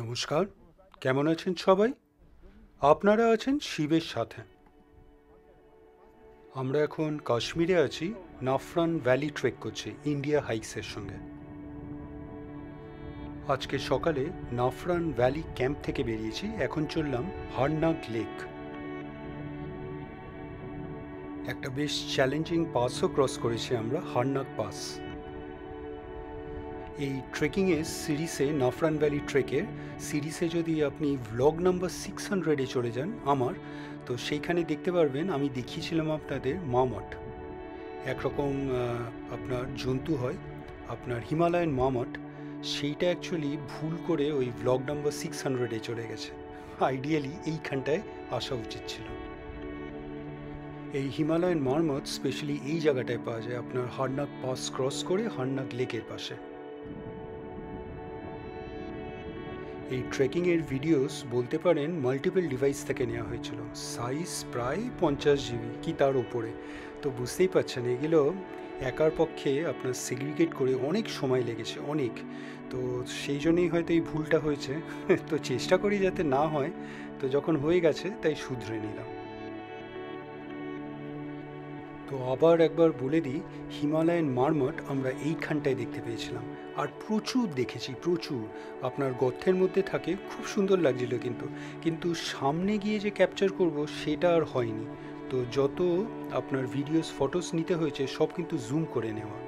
নমস্কার, কেমন আছেন সবাই? আপনারা আছেন শিবের সাথে। আমরা এখন কাশ্মীরে আছি, নাফরান ভ্যালি ট্রেক করছি ইন্ডিয়া হাইক্সের সঙ্গে। আজকে সকালে নাফরান ভ্যালি ক্যাম্প থেকে বেরিয়েছি, এখন চললাম হারনাগ লেক। একটা বেশ চ্যালেঞ্জিং পাসও ক্রস করেছি আমরা, হারনাগ পাস। এই ট্রেকিংয়ের সিরিজে, নাফরান ভ্যালি ট্রেকের সিরিজে যদি আপনি ভ্লগ নাম্বার 600-এ চলে যান আমার, তো সেইখানে দেখতে পারবেন আমি দেখিয়েছিলাম আপনাদের মামট। একরকম আপনার জন্তু হয়, আপনার হিমালয়ান মামট। সেইটা অ্যাকচুয়ালি ভুল করে ওই ভ্লগ নাম্বার 600-এ চলে গেছে। আইডিয়ালি এইখানটায় আসা উচিত ছিল। এই হিমালয়ান মারমত স্পেশালি এই জায়গাটায় পাওয়া যায়, আপনার হারনাগ পাস ক্রস করে হারনাগ লেকের পাশে। এই ট্রেকিংয়ের ভিডিওস বলতে পারেন মাল্টিপল ডিভাইস থেকে নেওয়া হয়েছিল, সাইজ প্রায় 50 GB কি তার ওপরে। তো বুঝতেই পারছেন এগুলো একার পক্ষে আপনার সেগ্রিগেট করে অনেক সময় লেগেছে, অনেক। তো সেই জন্যই হয়তো এই ভুলটা হয়েছে। তো চেষ্টা করি যাতে না হয়, তো যখন হয়ে গেছে তাই শুধরে নিলাম। তো আবার একবার বলে দিই, হিমালয়ান মারমট আমরা এইখানটায় দেখতে পেয়েছিলাম, আর প্রচুর দেখেছি, প্রচুর। আপনার গর্তের মধ্যে থাকে, খুব সুন্দর লাগছিল, কিন্তু সামনে গিয়ে যে ক্যাপচার করব সেটা আর হয়নি। তো যত আপনার ভিডিওস ফটোস নিতে হয়েছে সব কিন্তু জুম করে নেওয়া।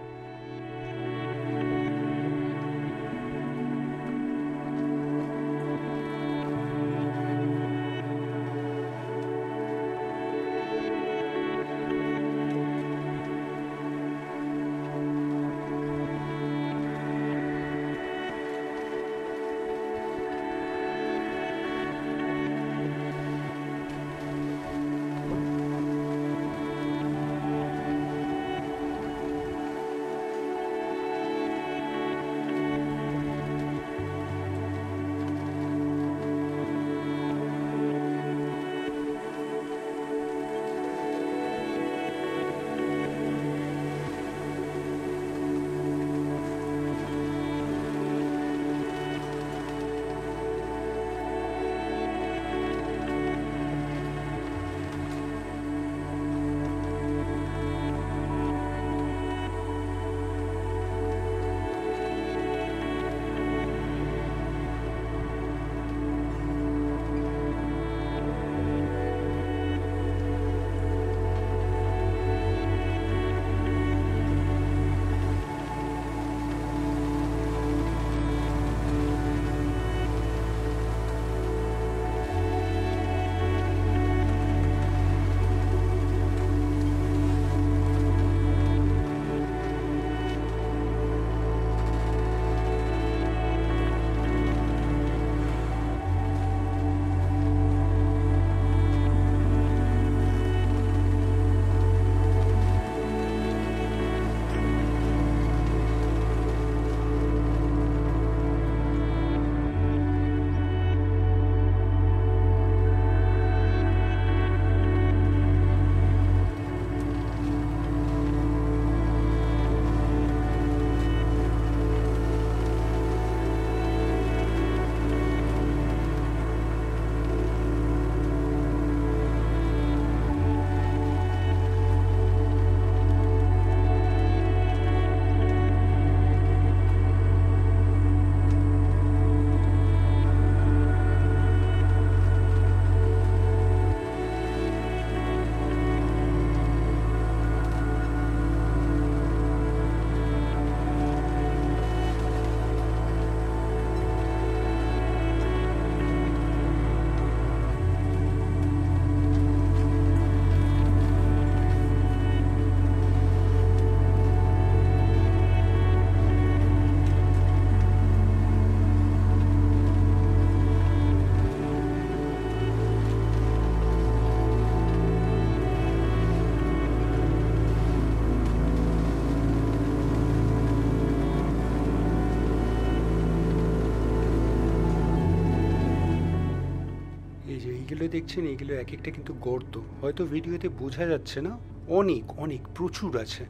এই যে এইগুলো দেখছেন, এইগুলো এক একটা কিন্তু গর্ত, হয়তো ভিডিওতে বোঝা যাচ্ছে না, অনেক অনেক প্রচুর আছে।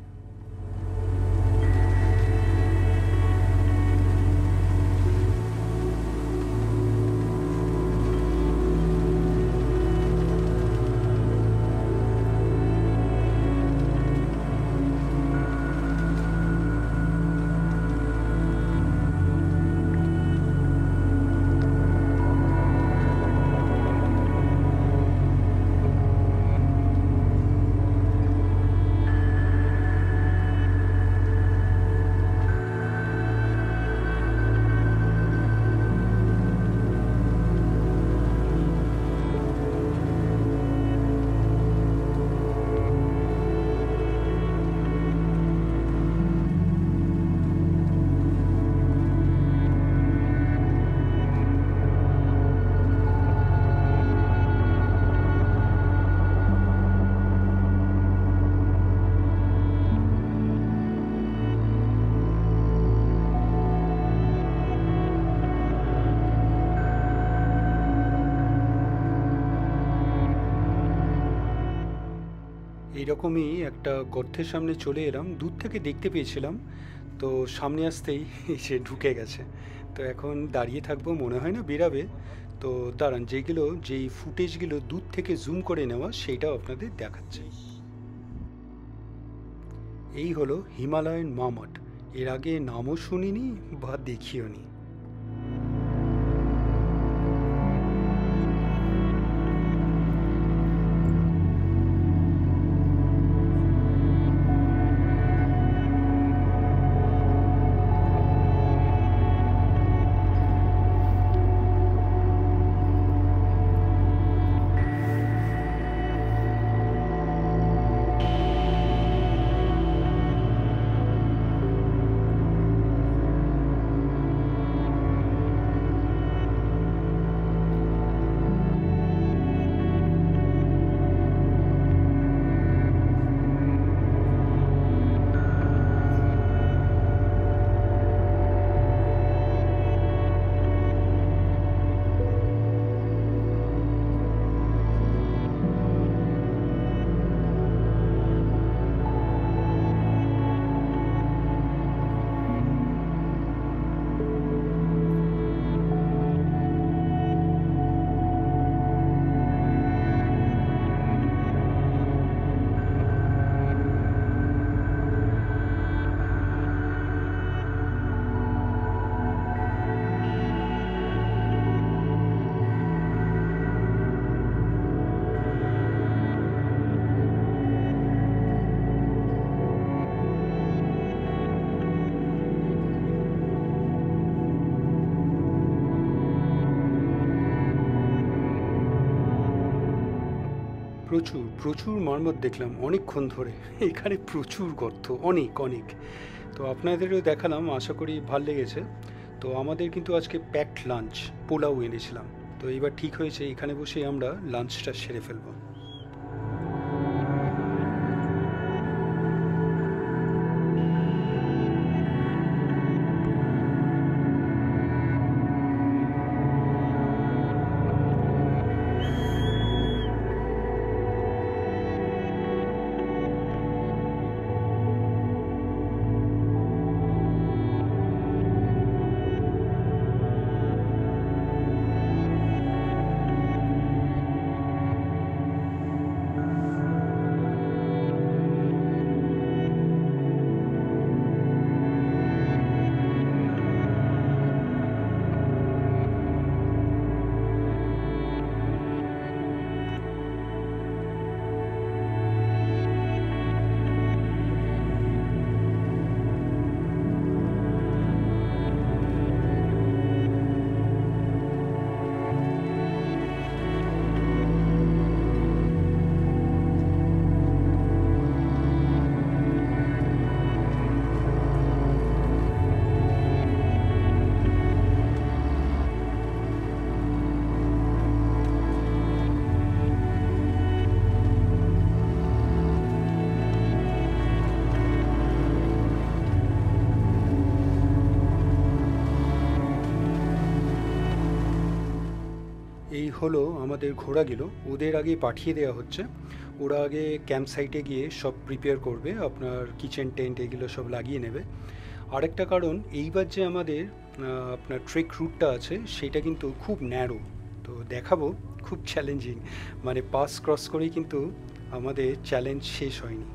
এইরকমই একটা গর্তের সামনে চলে এলাম, দূর থেকে দেখতে পেয়েছিলাম, তো সামনে আসতেই সে ঢুকে গেছে। তো এখন দাঁড়িয়ে থাকবো, মনে হয় না বেরাবে। তো দাঁড়ান, যেই ফুটেজগুলো দূর থেকে জুম করে নেওয়া সেইটাও আপনাদের দেখাচ্ছে। এই হলো হিমালয়ান মামট। এর আগে নামও শুনিনি বা দেখিও নি। প্রচুর প্রচুর মারমত দেখলাম অনেকক্ষণ ধরে। এখানে প্রচুর গর্ত, অনেক অনেক। তো আপনাদেরও দেখালাম, আশা করি ভাল লেগেছে। তো আমাদের কিন্তু আজকে প্যাকড লাঞ্চ, পোলাও এনেছিলাম। তো এবার ঠিক হয়েছে, এখানে বসেই আমরা লাঞ্চটা সেরে ফেলবো। এই হলো আমাদের ঘোড়াগুলো, ওদের আগে পাঠিয়ে দেওয়া হচ্ছে। ওরা আগে ক্যাম্প সাইটে গিয়ে সব প্রিপেয়ার করবে, আপনার কিচেন টেন্ট এগুলো সব লাগিয়ে নেবে। আরেকটা কারণ, এইবার যে আমাদের আপনার ট্রেক রুটটা আছে সেটা কিন্তু খুব ন্যারো। তো দেখাবো, খুব চ্যালেঞ্জিং, মানে পাস ক্রস করেই কিন্তু আমাদের চ্যালেঞ্জ শেষ হয়নি।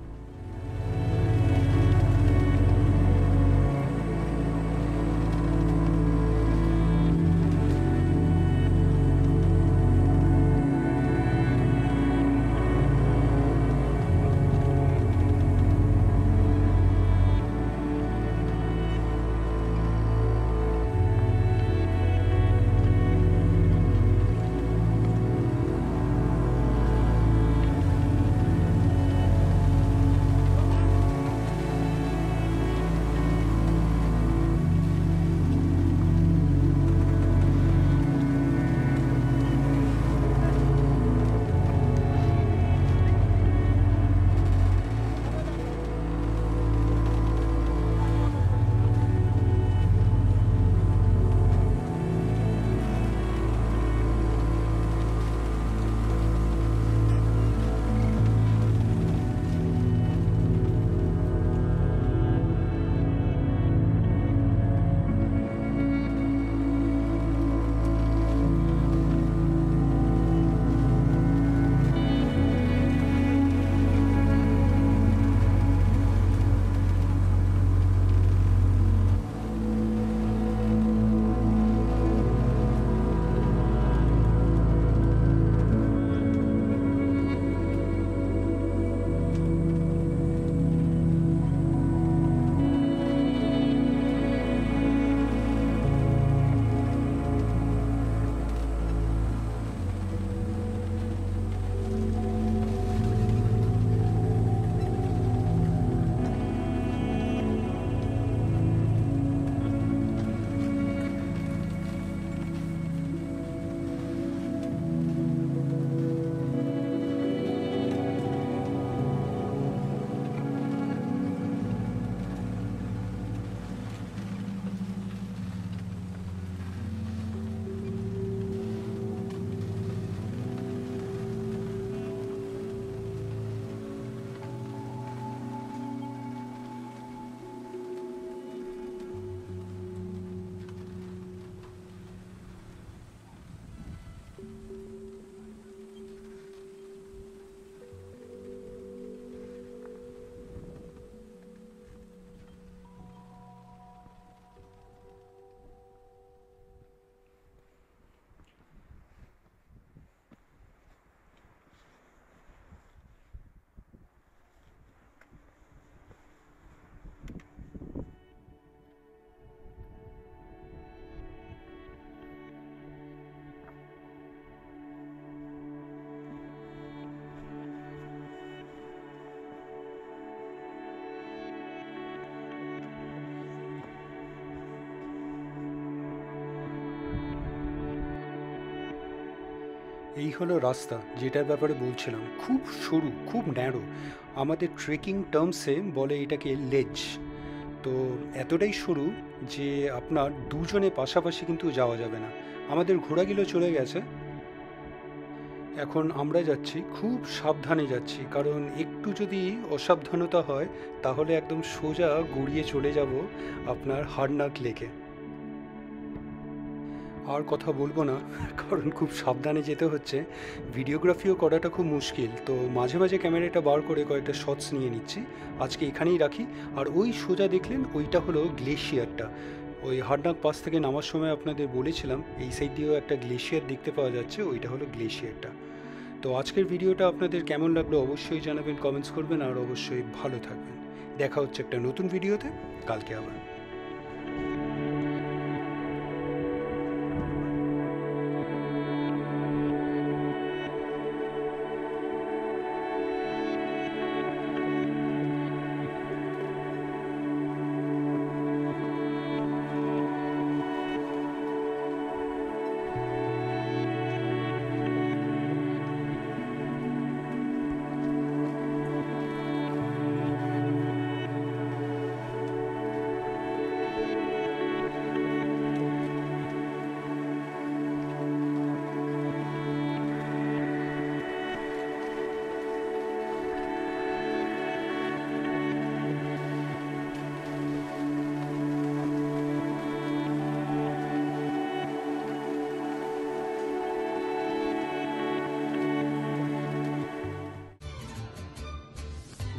এই হলো রাস্তা, যেটার ব্যাপারে বলছিলাম। খুব সরু, খুব ন্যারো। আমাদের ট্রেকিং টার্মসে বলে এটাকে লেজ। তো এতটাই সরু যে আপনার দুজনে পাশাপাশি কিন্তু যাওয়া যাবে না। আমাদের ঘোড়াগুলো চলে গেছে, এখন আমরা যাচ্ছি, খুব সাবধানে যাচ্ছি, কারণ একটু যদি অসাবধানতা হয় তাহলে একদম সোজা গড়িয়ে চলে যাব আপনার হারনাক লেকে। আর কথা বলবো না, কারণ খুব সাবধানে যেতে হচ্ছে। ভিডিওগ্রাফিও করাটা খুব মুশকিল, তো মাঝে মাঝে ক্যামেরাটা বার করে কয়েকটা শটস নিয়ে নিচ্ছি। আজকে এখানেই রাখি। আর ওই সোজা দেখলেন, ওইটা হলো গ্লেশিয়ারটা। ওই হারনাক পাস থেকে নামার সময় আপনাদের বলেছিলাম এই সাইড দিয়েও একটা গ্লেশিয়ার দেখতে পাওয়া যাচ্ছে, ওইটা হলো গ্লেশিয়ারটা। তো আজকের ভিডিওটা আপনাদের কেমন লাগলো অবশ্যই জানাবেন, কমেন্টস করবেন, আর অবশ্যই ভালো থাকবেন। দেখা হচ্ছে একটা নতুন ভিডিওতে কালকে আবার।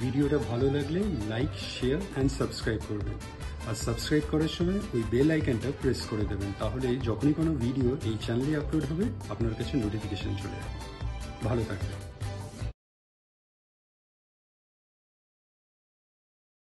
ভিডিওটা ভালো লাগলে লাইক, শেয়ার অ্যান্ড সাবস্ক্রাইব করবেন। আর সাবস্ক্রাইব করার সময় ওই বেল আইকনটা প্রেস করে দেবেন, তাহলে যখনই কোনো ভিডিও এই চ্যানেলে আপলোড হবে আপনার কাছে নোটিফিকেশন চলে যাবে। ভালো থাকবেন।